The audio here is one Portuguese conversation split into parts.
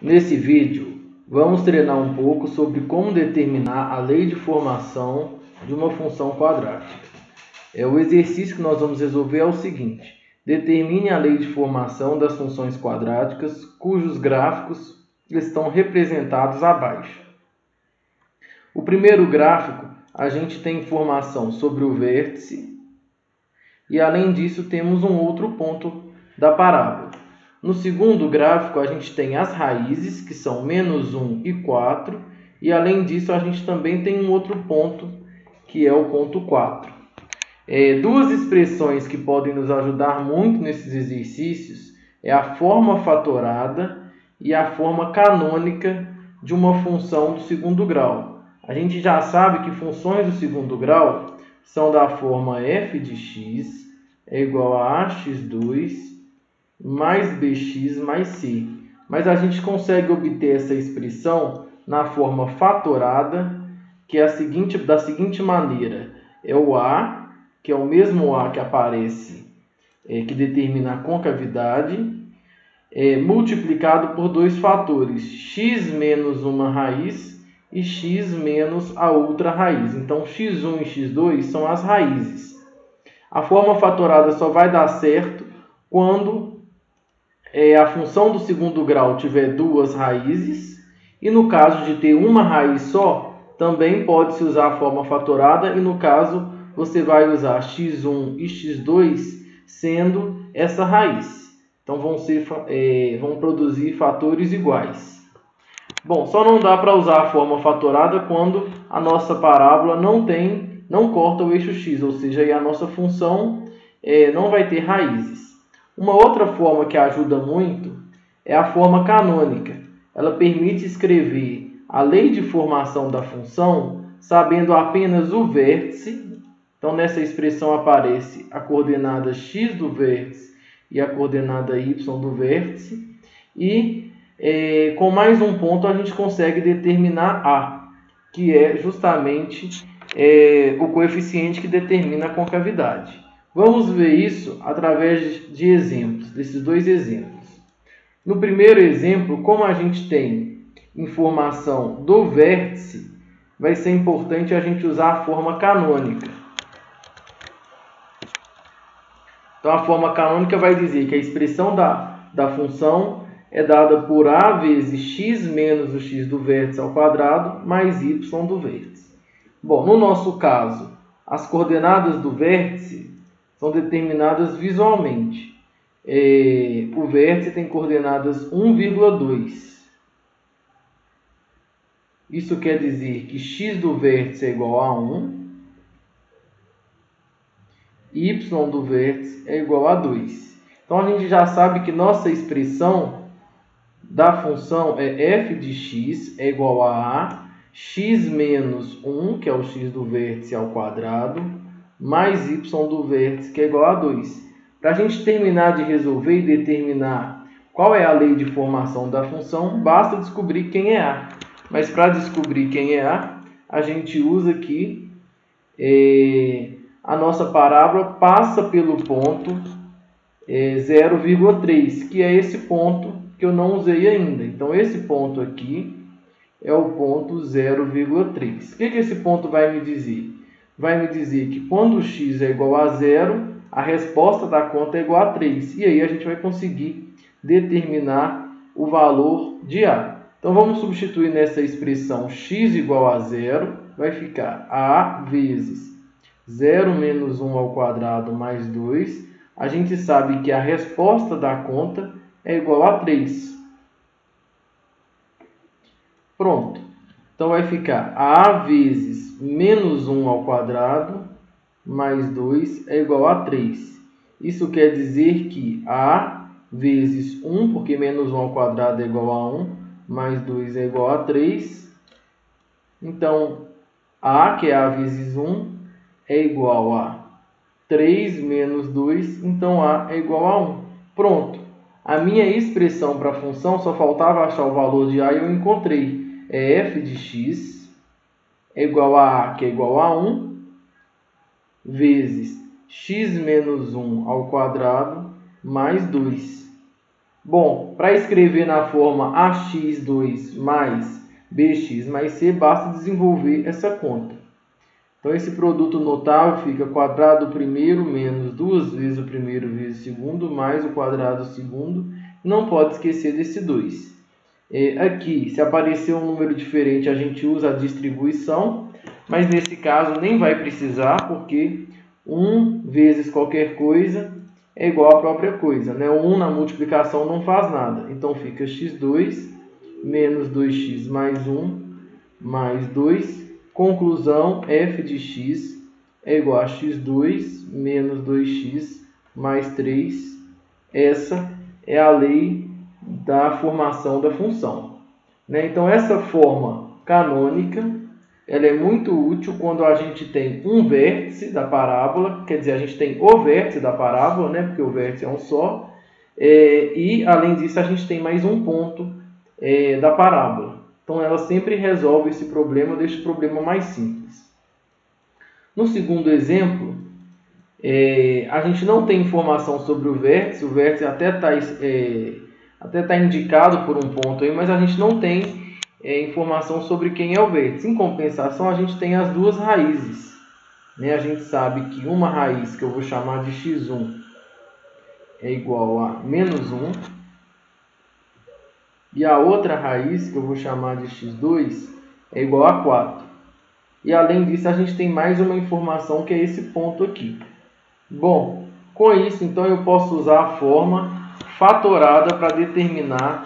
Nesse vídeo, vamos treinar um pouco sobre como determinar a lei de formação de uma função quadrática. O exercício que nós vamos resolver é o seguinte: determine a lei de formação das funções quadráticas cujos gráficos estão representados abaixo. O primeiro gráfico, a gente tem informação sobre o vértice e, além disso, temos um outro ponto da parábola. No segundo gráfico, a gente tem as raízes, que são -1 e 4, e, além disso, a gente também tem um outro ponto, que é o ponto 4. Duas expressões que podem nos ajudar muito nesses exercícios é a forma fatorada e a forma canônica de uma função do segundo grau. A gente já sabe que funções do segundo grau são da forma f de x é igual a ax2 mais bx mais c. Mas a gente consegue obter essa expressão na forma fatorada, que é da seguinte maneira: é o a, que é o mesmo a que aparece, que determina a concavidade, multiplicado por dois fatores, x menos uma raiz e x menos a outra raiz. Então, x1 e x2 são as raízes. A forma fatorada só vai dar certo quando a função do segundo grau tiver duas raízes, e no caso de ter uma raiz só, também pode-se usar a forma fatorada, e no caso você vai usar x1 e x2 sendo essa raiz. Então vão produzir fatores iguais. Bom, só não dá para usar a forma fatorada quando a nossa parábola não corta o eixo x, ou seja, aí a nossa função não vai ter raízes. Uma outra forma que ajuda muito é a forma canônica. Ela permite escrever a lei de formação da função sabendo apenas o vértice. Então, nessa expressão aparece a coordenada x do vértice e a coordenada y do vértice. E com mais um ponto a gente consegue determinar a, que é justamente o coeficiente que determina a concavidade. Vamos ver isso através de exemplos, desses dois exemplos. No primeiro exemplo, como a gente tem informação do vértice, vai ser importante a gente usar a forma canônica. Então, a forma canônica vai dizer que a expressão da função é dada por a vezes x menos o x do vértice ao quadrado mais y do vértice. Bom, no nosso caso, as coordenadas do vértice são determinadas visualmente. O vértice tem coordenadas 1,2. Isso quer dizer que x do vértice é igual a 1, y do vértice é igual a 2. Então, a gente já sabe que nossa expressão da função é f de x é igual a x menos 1, que é o x do vértice ao quadrado, mais y do vértice, que é igual a 2. Para a gente terminar de resolver e determinar qual é a lei de formação da função, basta descobrir quem é a. Mas para descobrir quem é a gente usa aqui a nossa parábola passa pelo ponto 0,3, que é esse ponto que eu não usei ainda. Então, esse ponto aqui é o ponto 0,3. O que esse ponto vai me dizer? Vai me dizer que quando x é igual a 0, a resposta da conta é igual a 3. E aí a gente vai conseguir determinar o valor de a. Então, vamos substituir nessa expressão x igual a 0. Vai ficar a vezes 0 menos 1 ao quadrado mais 2. A gente sabe que a resposta da conta é igual a 3. Pronto. Então, vai ficar a vezes menos 1 ao quadrado mais 2 é igual a 3. Isso quer dizer que a vezes 1, porque menos 1 ao quadrado é igual a 1, mais 2 é igual a 3. Então, a, que é a vezes 1, é igual a 3 menos 2, então a é igual a 1. Pronto. A minha expressão para a função só faltava achar o valor de a e eu encontrei. É f de x é igual a, que é igual a 1, vezes x menos 1 ao quadrado mais 2. Bom, para escrever na forma ax2 mais bx mais c, basta desenvolver essa conta. Então, esse produto notável fica quadrado do primeiro menos 2 vezes o primeiro vezes o segundo, mais o quadrado do segundo. Não pode esquecer desse 2. Aqui, se aparecer um número diferente, a gente usa a distribuição, mas nesse caso nem vai precisar, porque 1 vezes qualquer coisa é igual à própria coisa, né? 1 na multiplicação não faz nada. Então, fica x2 menos 2x mais 1 mais 2. Conclusão, f de x é igual a x2 menos 2x mais 3. Essa é a lei da formação da função, né? Então, essa forma canônica ela é muito útil quando a gente tem um vértice da parábola, quer dizer, a gente tem o vértice da parábola, né? Porque o vértice é um só, e além disso a gente tem mais um ponto da parábola. Então, ela sempre resolve esse problema, deixa o problema mais simples. No segundo exemplo, a gente não tem informação sobre o vértice até está indicado por um ponto aí, mas a gente não tem informação sobre quem é o vértice. Em compensação, a gente tem as duas raízes, né? A gente sabe que uma raiz, que eu vou chamar de x1, é igual a menos 1, e a outra raiz, que eu vou chamar de x2, é igual a 4. E além disso, a gente tem mais uma informação, que é esse ponto aqui. Bom, com isso, então, eu posso usar a forma fatorada para determinar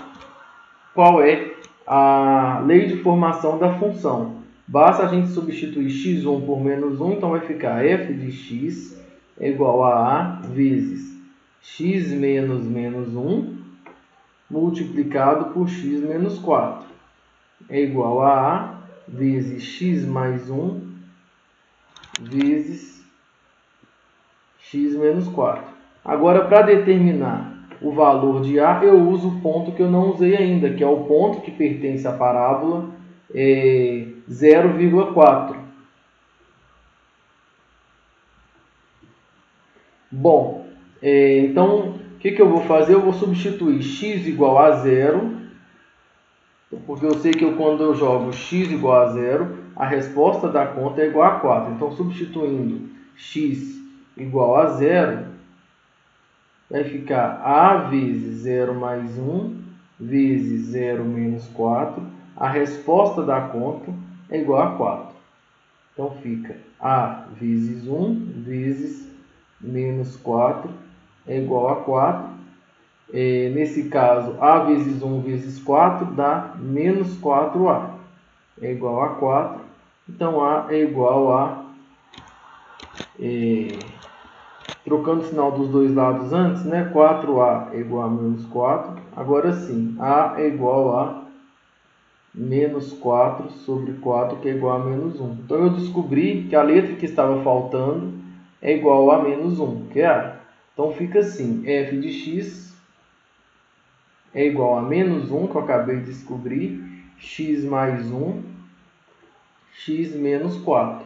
qual é a lei de formação da função. Basta a gente substituir x1 por menos 1, então vai ficar f de x é igual a vezes x menos menos 1 multiplicado por x menos 4 é igual a vezes x mais 1 vezes x menos 4. Agora, para determinar o valor de A, eu uso o ponto que eu não usei ainda, que é o ponto que pertence à parábola 0,4. Bom, então, o que eu vou fazer? Eu vou substituir x igual a 0, porque eu sei que quando eu jogo x igual a 0, a resposta da conta é igual a 4. Então, substituindo x igual a 0, vai ficar a vezes 0 mais 1 vezes 0 menos 4. A resposta da conta é igual a 4. Então, fica a vezes 1 vezes menos 4 é igual a 4. Nesse caso, a vezes 1 vezes 4 dá menos 4a. É igual a 4. Então, a é igual a... trocando o sinal dos dois lados antes, né? 4a é igual a menos 4. Agora sim, a é igual a menos 4 sobre 4, que é igual a menos 1. Então, eu descobri que a letra que estava faltando é igual a menos 1, que é a. Então, fica assim, f de x é igual a menos 1, que eu acabei de descobrir, x mais 1, x menos 4.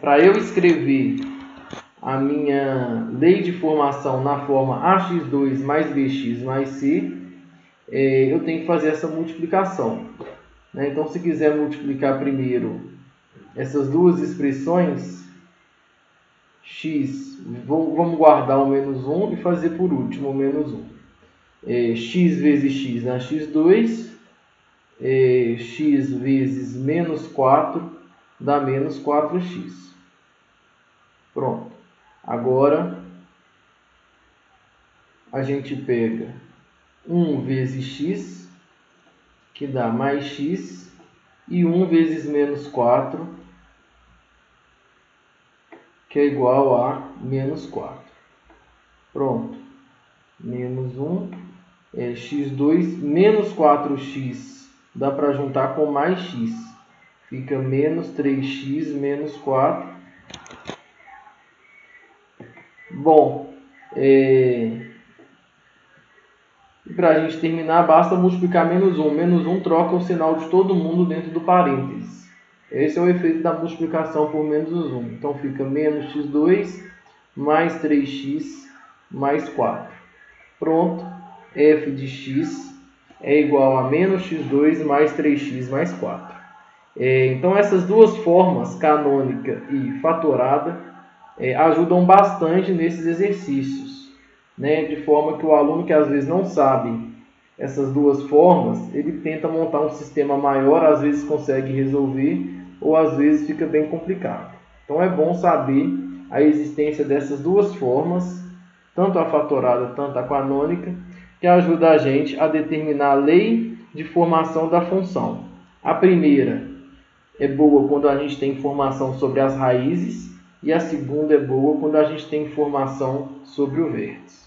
Para eu escrever a minha lei de formação na forma ax2 mais bx mais c, eu tenho que fazer essa multiplicação, né? Então, se quiser multiplicar primeiro essas duas expressões, x, vamos guardar o menos 1 e fazer por último o menos 1. X vezes x dá x2, x vezes menos 4 dá menos 4x. Pronto. Agora, a gente pega 1 vezes x, que dá mais x, e 1 vezes menos 4, que é igual a menos 4. Pronto. Menos 1, x2, menos 4x, dá para juntar com mais x. Fica menos 3x menos 4. Bom, para a gente terminar, basta multiplicar menos 1. Menos 1 troca o sinal de todo mundo dentro do parênteses. Esse é o efeito da multiplicação por menos 1. Então, fica menos x2 mais 3x mais 4. Pronto. f de x é igual a menos x2 mais 3x mais 4. Então essas duas formas, canônica e fatorada, ajudam bastante nesses exercícios, né? De forma que o aluno que às vezes não sabe essas duas formas, ele tenta montar um sistema maior, às vezes consegue resolver, ou às vezes fica bem complicado. Então é bom saber a existência dessas duas formas, tanto a fatorada, tanto a canônica, que ajuda a gente a determinar a lei de formação da função. A primeira é boa quando a gente tem informação sobre as raízes, e a segunda é boa quando a gente tem informação sobre o vértice.